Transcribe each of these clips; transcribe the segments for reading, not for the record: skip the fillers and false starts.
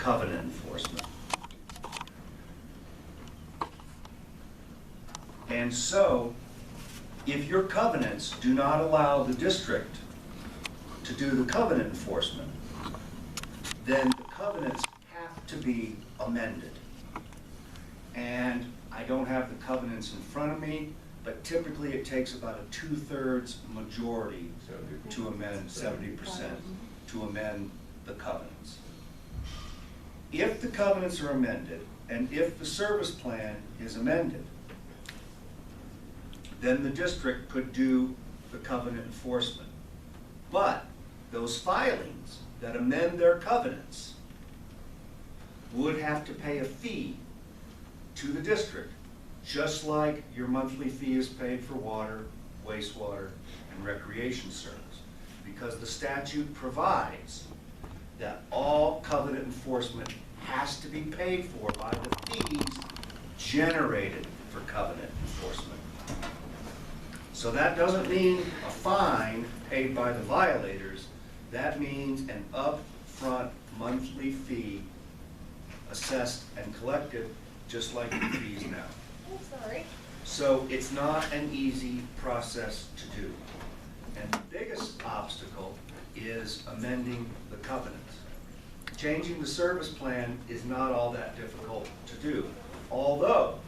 covenant enforcement. And so, if your covenants do not allow the district to do the covenant enforcement, then the covenants have to be amended. And I don't have the covenants in front of me, but typically it takes about a 2/3 majority to amend 70%, to amend the covenants. If the covenants are amended, and if the service plan is amended, then the district could do the covenant enforcement. But those filings that amend their covenants would have to pay a fee to the district, just like your monthly fee is paid for water, wastewater, and recreation service, because the statute provides that all covenant enforcement has to be paid for by the fees generated for covenant enforcement. So that doesn't mean a fine paid by the violators. That means an upfront monthly fee assessed and collected, just like the fees now. I'm sorry. So it's not an easy process to do. And the biggest obstacle is amending the covenants. Changing the service plan is not all that difficult to do, although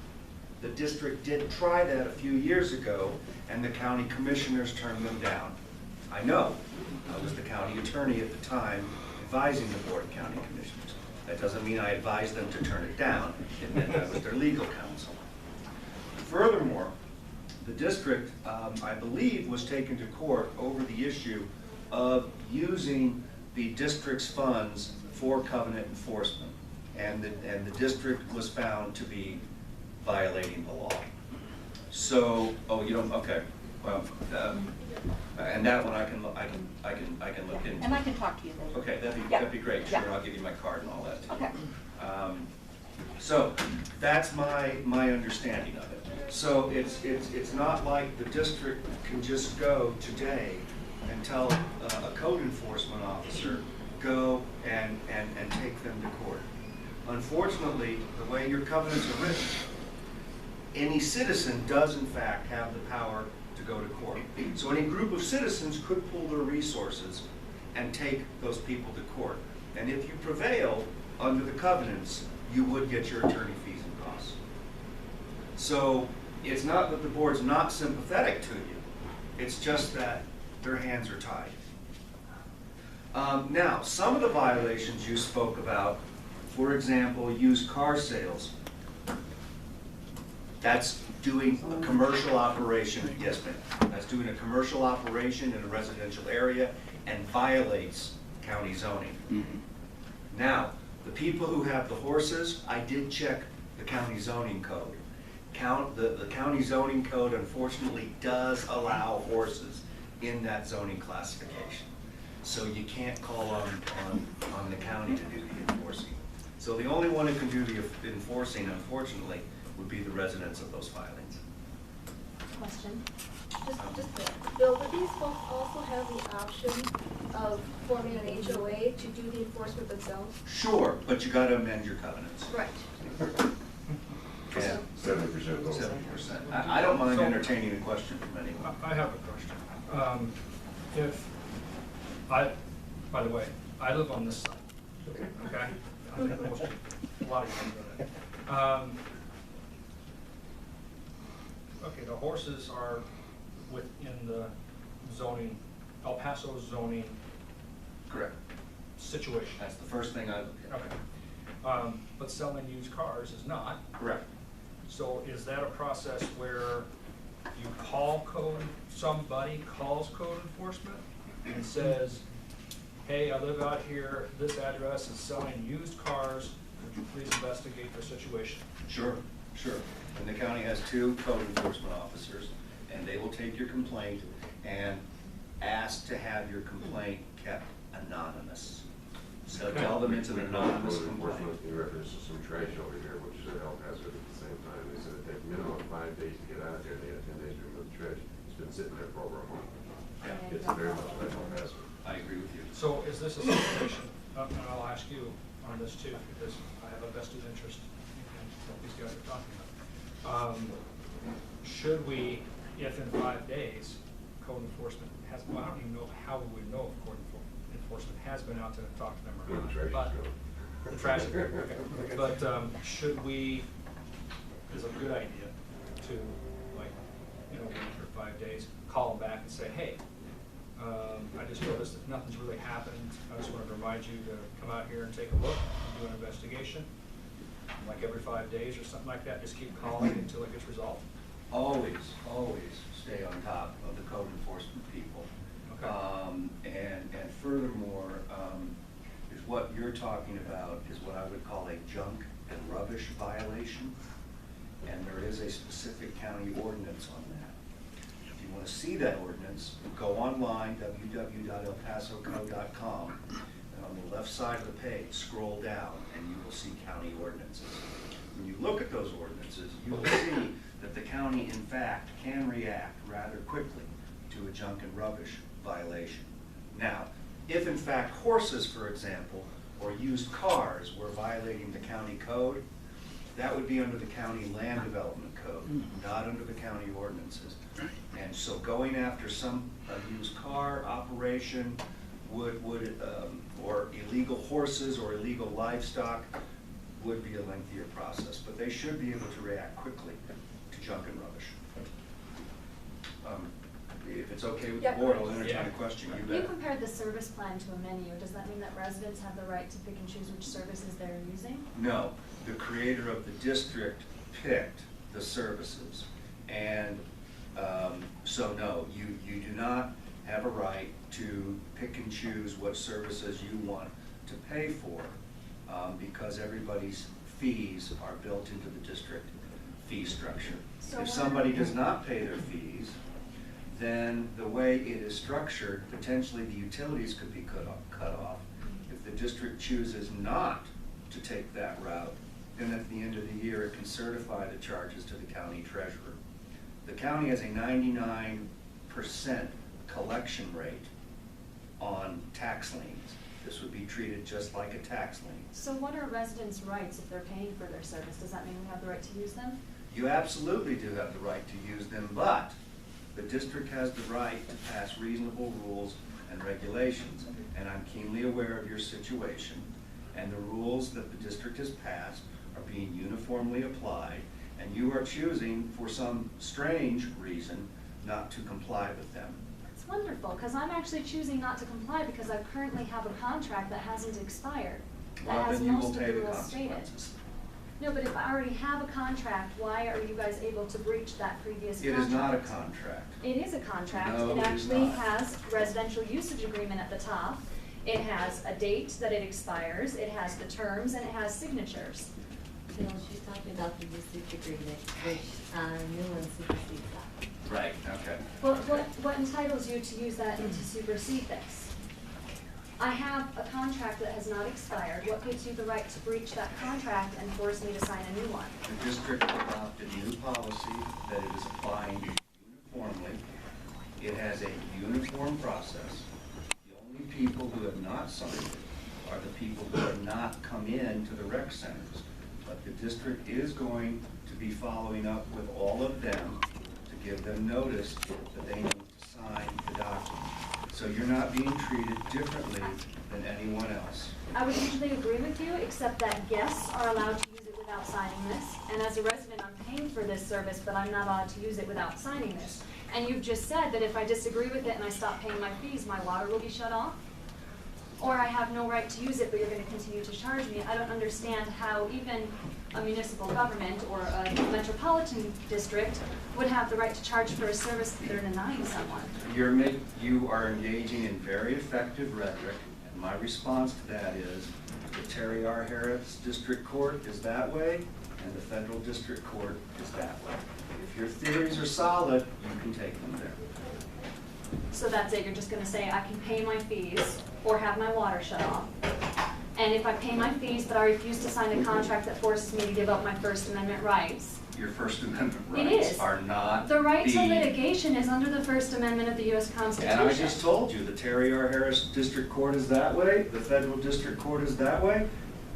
the district did try that a few years ago, and the county commissioners turned them down. I know. I was the county attorney at the time advising the Board of County Commissioners. That doesn't mean I advised them to turn it down. It meant I was their legal counsel. Furthermore, the district, I believe, was taken to court over the issue of using the district's funds for covenant enforcement. And the district was found to be violating the law. So, oh, you don't, okay. Well, and that one I can look into. And I can talk to you later. Okay, Yeah. that'd be great. Sure, Yeah. I'll give you my card and all that too. Okay. So that's my understanding of it. So it's not like the district can just go today and tell a code enforcement officer, go and take them to court. Unfortunately, the way your covenants are written, any citizen does in fact have the power to go to court. So any group of citizens could pool their resources and take those people to court. And if you prevail under the covenants, you would get your attorney fees and costs. So it's not that the board's not sympathetic to you, it's just that their hands are tied. Now, some of the violations you spoke about, for example, used car sales, that's doing a commercial operation, yes ma'am, that's doing a commercial operation in a residential area and violates county zoning. Now, the people who have the horses, I did check the county zoning code. The county zoning code unfortunately does allow horses in that zoning classification. So you can't call on the county to do the enforcing. So the only one who can do the enforcing, unfortunately, would be the residents of those filings. Question. Just Bill, would these folks also have the option of forming an HOA to do the enforcement themselves? Sure, but you gotta amend your covenants. Right. And 70% vote. 70%. I don't mind entertaining a question from anyone. I have a question. By the way, I live on this side, okay? I think most, a lot of you know that. Okay, the horses are within the zoning, El Paso zoning Correct. situation. That's the first thing I look at. Okay. But selling used cars is not. Correct. So is that a process where you call somebody calls code enforcement and says, hey, I live out here, this address is selling used cars, would you please investigate the situation? Sure, sure. And the county has 2 code enforcement officers, and they will take your complaint and ask to have your complaint kept anonymous. So Okay. tell them it's an anonymous Code complaint. enforcement in reference to some trash over here, which is an El Paso at the same time. They said it takes minimum 5 days to get out there. They had 10 days to remove the trash. It's been sitting there for over a month. Yeah, It's very much like El Paso. I agree with you. So is this a situation, and I'll ask you, on this too, because I have a vested interest in what these guys are talking about. Should we, if in 5 days, code enforcement has, well, I don't even know how we would know if code enforcement has been out to talk to them or Where the not. trash is But going. the trash is going, okay. But should we, is a good idea to, like, in a week or 5 days, call them back and say, hey, I just noticed that nothing's really happened. I just wanted to remind you to come out here and take a look and do an investigation. Like every 5 days or something like that, just keep calling until it gets resolved. Always stay on top of the code enforcement people. Okay. And furthermore, is what you're talking about is what I would call a junk and rubbish violation. And there is a specific county ordinance on that. If you want to see that ordinance, go online, www.elpasocode.com, and on the left side of the page, scroll down, and you will see county ordinances. When you look at those ordinances, you will see that the county, in fact, can react rather quickly to a junk and rubbish violation. Now, if in fact horses, for example, or used cars were violating the county code, that would be under the county land development code, not under the county ordinances. And so going after some used car operation or illegal horses or illegal livestock would be a lengthier process, but they should be able to react quickly to junk and rubbish. If it's okay with the board, I'll entertain a question. You You bet. compared the service plan to a menu. Does that mean that residents have the right to pick and choose which services they're using? No, the creator of the district picked the services. And so no, you do not have a right to pick and choose what services you want to pay for because everybody's fees are built into the district fee structure. So If what- somebody does not pay their fees, then the way it is structured, potentially the utilities could be cut off. If the district chooses not to take that route, then at the end of the year, it can certify the charges to the county treasurer. The county has a 99% collection rate on tax liens. This would be treated just like a tax lien. So what are residents' rights if they're paying for their service? Does that mean we have the right to use them? You absolutely do have the right to use them, but the district has the right to pass reasonable rules and regulations. And I'm keenly aware of your situation, and the rules that the district has passed are being uniformly applied, and you are choosing, for some strange reason, not to comply with them. It's wonderful, because I'm actually choosing not to comply because I currently have a contract that hasn't expired. That Well, has then you will most of pay the the rules stated. consequences. No, but if I already have a contract, why are you guys able to breach that previous It contract? is not a contract. It is a contract. No, It it is actually not. has residential usage agreement at the top. It has a date that it expires, it has the terms, and it has signatures. No, she's talking about the usage agreement, which new one supersedes that. Right, okay. Well, what entitles you to use that and to supersede this? I have a contract that has not expired. What gives you the right to breach that contract and force me to sign a new one? The district adopted a new policy that it is applying uniformly. It has a uniform process. The only people who have not signed it are the people who have not come in to the rec centers. But the district is going to be following up with all of them to give them notice that they need to sign the document. So you're not being treated differently than anyone else. I would usually agree with you, except that guests are allowed to use it without signing this. And as a resident, I'm paying for this service, but I'm not allowed to use it without signing this. And you've just said that if I disagree with it and I stop paying my fees, my water will be shut off? Or I have no right to use it, but you're going to continue to charge me. I don't understand how even a municipal government or a metropolitan district would have the right to charge for a service that they're denying someone. You are engaging in very effective rhetoric, and my response to that is the Terry R. Harris District Court is that way, and the Federal District Court is that way. If your theories are solid, you can take them there. So that's it, you're just gonna say I can pay my fees or have my water shut off. And if I pay my fees but I refuse to sign a contract that forces me to give up my First Amendment rights. Your First Amendment It rights is. are not The right to being- litigation is under the First Amendment of the US Constitution. And I just told you, the Terry R. Harris District Court is that way, the Federal District Court is that way.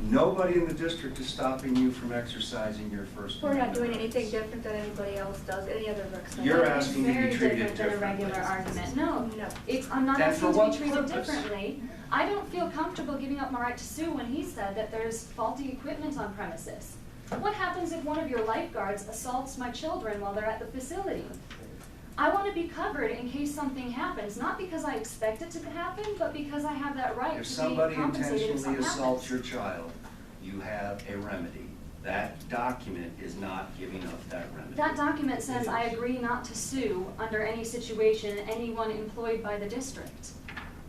Nobody in the district is stopping you from exercising your First We're not Amendment doing rights. anything different than anybody else does, any other rec center. You're That is asking to be very treated different than a differently. regular argument. No, No. I'm not And for asking to what be treated purpose? differently. I don't feel comfortable giving up my right to sue when he said that there's faulty equipment on premises. What happens if one of your lifeguards assaults my children while they're at the facility? I want to be covered in case something happens, not because I expect it to happen, but because I have that right If to be somebody compensated if intentionally something assaults happens. your child, you have a remedy. That document is not giving up that remedy. That document says I agree not to sue under any situation anyone employed by the district.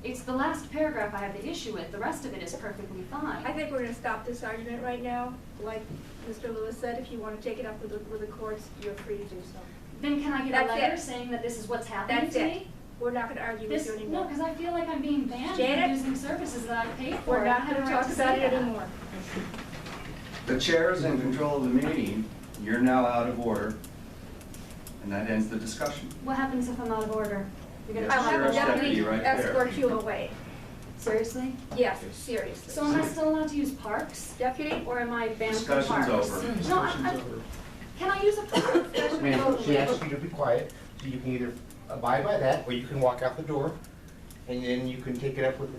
It's the last paragraph I have the issue with, the rest of it is perfectly fine. I think we're gonna stop this argument right now. Like Mr. Lewis said, if you wanna take it up with the courts, you're free to do so. Then can I get a That's letter it. saying that this is what's happening That's to it. me? We're not gonna argue with This, you no, anymore. because I feel like I'm being banned Janette? from using services that I've paid for. We're and I not have a gonna right talk to say about it that. anymore. The chair is in control of the meeting, you're now out of order, and that ends the discussion. What happens if I'm out of order? You're gonna I'll tell have me a Sheriff's that? deputy deputy right there. escort you away. Seriously? Yes, seriously. So am I still allowed to use parks? Deputy? Or am I banned from parks? Discussion's over. No, can I use a park? Ma'am, she asked you to be quiet, so you can either abide by that, or you can walk out the door, and then you can take it up with,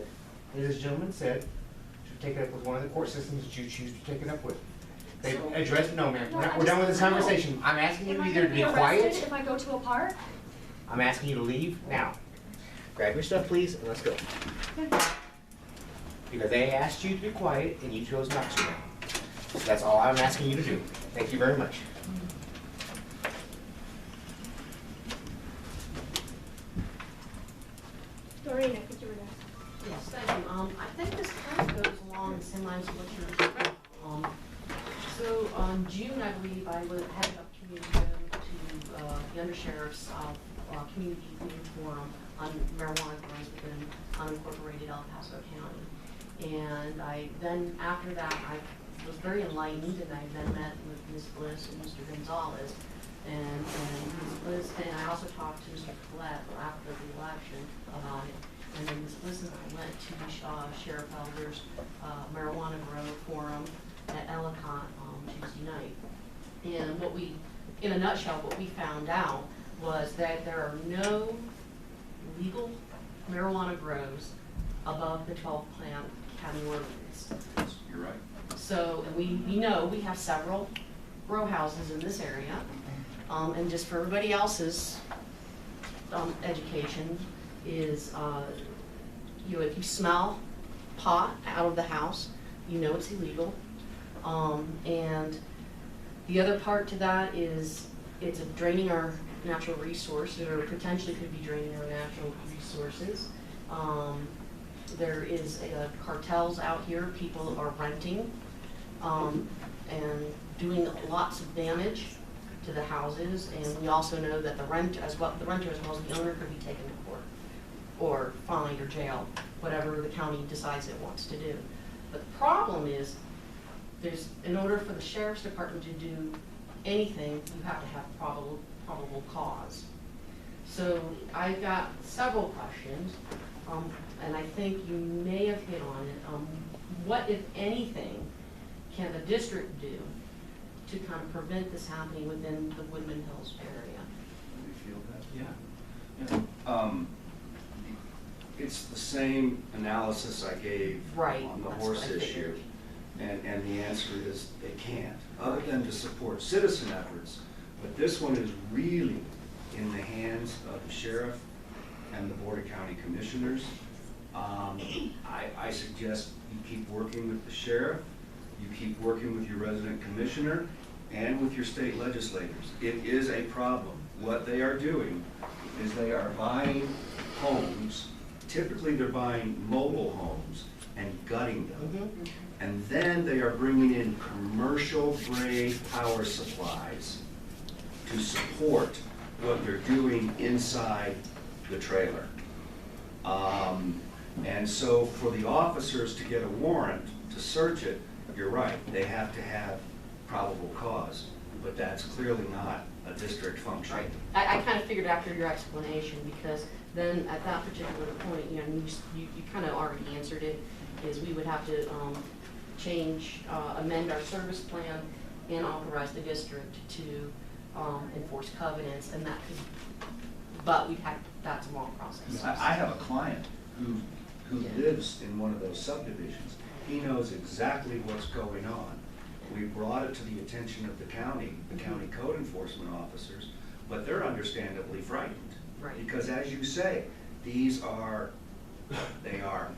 as this gentleman said, to take it up with one of the court systems that you choose to take it up with. They So- addressed, no ma'am, No, we're done with this no. conversation. I'm asking you Am I either gonna to be be arrested quiet, if I go to a park? I'm asking you to leave now. Grab your stuff, please, and let's go. Because they asked you to be quiet, and you chose not to. So that's all I'm asking you to do. Thank you very much. Doreen, I think you were next. Yes, thank you. I think this kind of goes along the same lines of what you're saying. So on June, I believe, I was headed up community to the undersheriff's community meeting forum on marijuana growers within unincorporated El Paso County. And then after that, I was very enlightened, and I then met with Ms. Bliss and Mr. Gonzalez. And Ms. Bliss, and I also talked to Mr. Collette after the election about it. And then Ms. Bliss and I went to Sheriff Elder's marijuana grow forum at Ellicott Tuesday night. And what we, in a nutshell, what we found out was that there are no legal marijuana grows above the 12 plant county ordinance. You're right. So, and we know we have several grow houses in this area. And just for everybody else's education is, if you smell pot out of the house, you know it's illegal. And the other part to that is it's draining our natural resources, or potentially could be draining our natural resources. There is cartels out here, people are renting and doing lots of damage to the houses, and we also know that the renter as well as the owner could be taken to court or fined or jailed, whatever the county decides it wants to do. But the problem is, in order for the sheriff's department to do anything, you have to have probable cause. So I've got several questions, and I think you may have hit on it. What, if anything, can the district do to kind of prevent this happening within the Woodman Hills area? You feel that? Yeah. It's the same analysis I gave Right, on the that's horse what I issue. figured. And the answer is they can't, other than to support citizen efforts. But this one is really in the hands of the sheriff and the Board of County Commissioners. I suggest you keep working with the sheriff, you keep working with your resident commissioner, and with your state legislators. It is a problem. What they are doing is they are buying homes, typically they're buying mobile homes and gutting them. And then they are bringing in commercial grade power supplies to support what they're doing inside the trailer. And so for the officers to get a warrant to search it, you're right, they have to have probable cause, but that's clearly not a district function. Right. I kind of figured after your explanation, because then at that particular point, you kind of already answered it, is we would have to change, amend our service plan and authorize the district to enforce covenants, and that could, but that's a long process. I have a client who lives in one of those subdivisions. He knows exactly what's going on. We brought it to the attention of the county code enforcement officers, but they're understandably frightened. Right. Because as you say, they are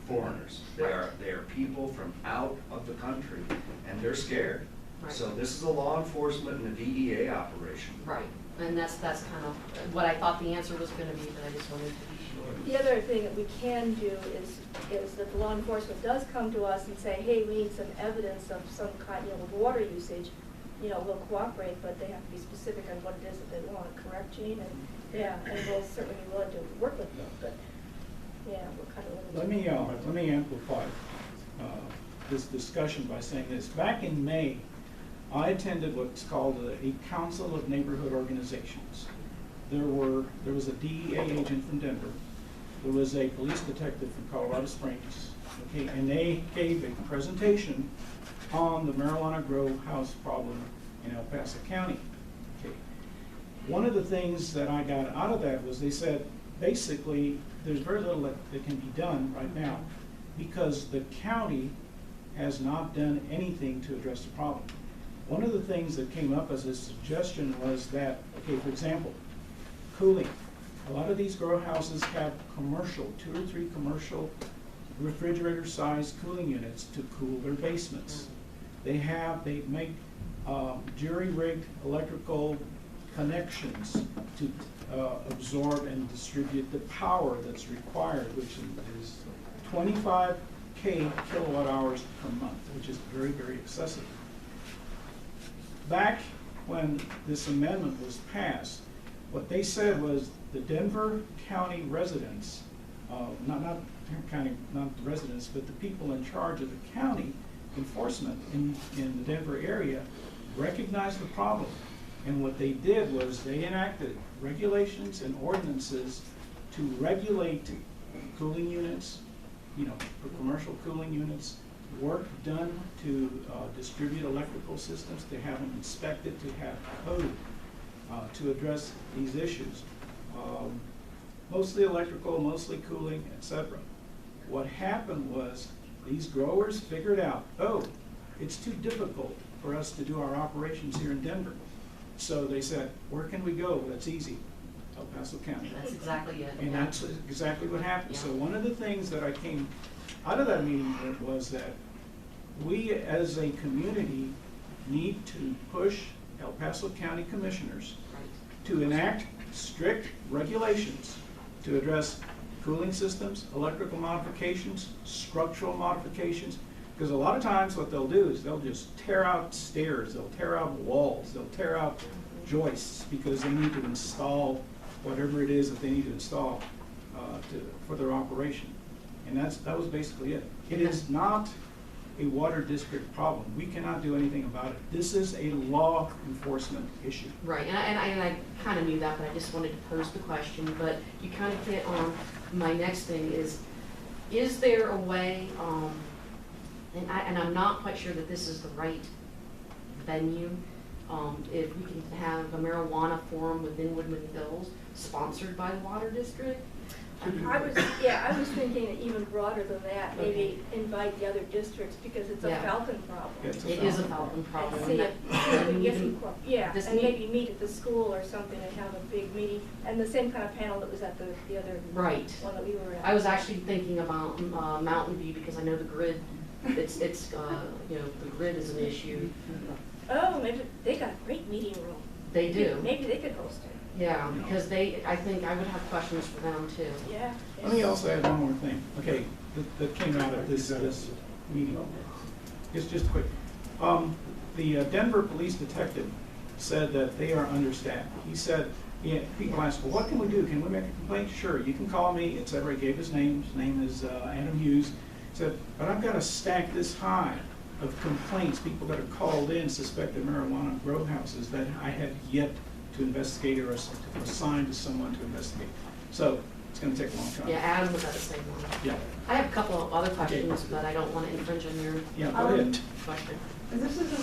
foreigners. They are people from out of the country, and they're scared. Right. So this is a law enforcement and a DEA operation. Right, and that's kind of what I thought the answer was gonna be, but I just wanted to be sure. The other thing that we can do is that the law enforcement does come to us and say, hey, we need some evidence of some kind, of water usage, we'll cooperate, but they have to be specific on what it is that they want, correct, Jean? And, yeah, and we'll certainly be willing to work with them, but, yeah, we're kind of limited. Let me amplify this discussion by saying this. Back in May, I attended what's called a Council of Neighborhood Organizations. There was a DEA agent from Denver. There was a police detective from Colorado Springs. Okay, and they gave a presentation on the marijuana grow house problem in El Paso County. Okay. One of the things that I got out of that was they said, basically, there's very little that can be done right now because the county has not done anything to address the problem. One of the things that came up as a suggestion was that, okay, for example, cooling. A lot of these grow houses have commercial, 2 or 3 commercial refrigerator-sized cooling units to cool their basements. They make jury-rigged electrical connections to absorb and distribute the power that's required, which is 25 kilowatt hours per month, which is very, very excessive. Back when this amendment was passed, what they said was the Denver County residents, not the residents, but the people in charge of the county enforcement in the Denver area recognized the problem. And what they did was they enacted regulations and ordinances to regulate cooling units, for commercial cooling units, work done to distribute electrical systems, to have them inspected, to have code to address these issues. Mostly electrical, mostly cooling, etc. What happened was these growers figured out, oh, it's too difficult for us to do our operations here in Denver. So they said, where can we go? That's easy. El Paso County. That's exactly it. And that's exactly what happened. Yeah. So one of the things that I came out of that meeting with was that we as a community need to push El Paso County commissioners to enact strict regulations to address cooling systems, electrical modifications, structural modifications, because a lot of times what they'll do is they'll just tear out stairs, they'll tear out walls, they'll tear out joists because they need to install whatever it is that they need to install for their operation. And that was basically it. It is not a water district problem. We cannot do anything about it. This is a law enforcement issue. Right, and I kind of knew that, but I just wanted to pose the question. But you kind of hit on my next thing is there a way, and I'm not quite sure that this is the right venue, if we can have a marijuana forum within Woodman Hills sponsored by the Water District? I was thinking even broader than that, maybe invite the other districts because it's a Yeah. Falcon problem. It is a Falcon problem. And see if we can get some, This and meet- maybe meet at the school or something and have a big meeting, and the same kind of panel that was at the other Right. one that we were at. I was actually thinking about Mountain View because I know the grid, it's the grid is an issue. Oh, maybe, they got a great meeting room. They do. Maybe they could host it. Yeah, because I think I would have questions for them too. Yeah. Let me also add one more thing, okay, that came out of this meeting. It's just quick. The Denver police detective said that they are understaffed. He said, people asked, well, what can we do? Can we make a complaint? Sure, you can call me, etc. He gave his name. His name is Adam Hughes. He said, but I've got a stack this high of complaints, people that are called in, suspected marijuana grow houses that I have yet to investigate or to assign to someone to investigate. So It's gonna take a long time. Yeah, Adam was at the same one. Yeah, I have a couple of other questions, but I don't wanna infringe on your yeah, go ahead. question. This isn't a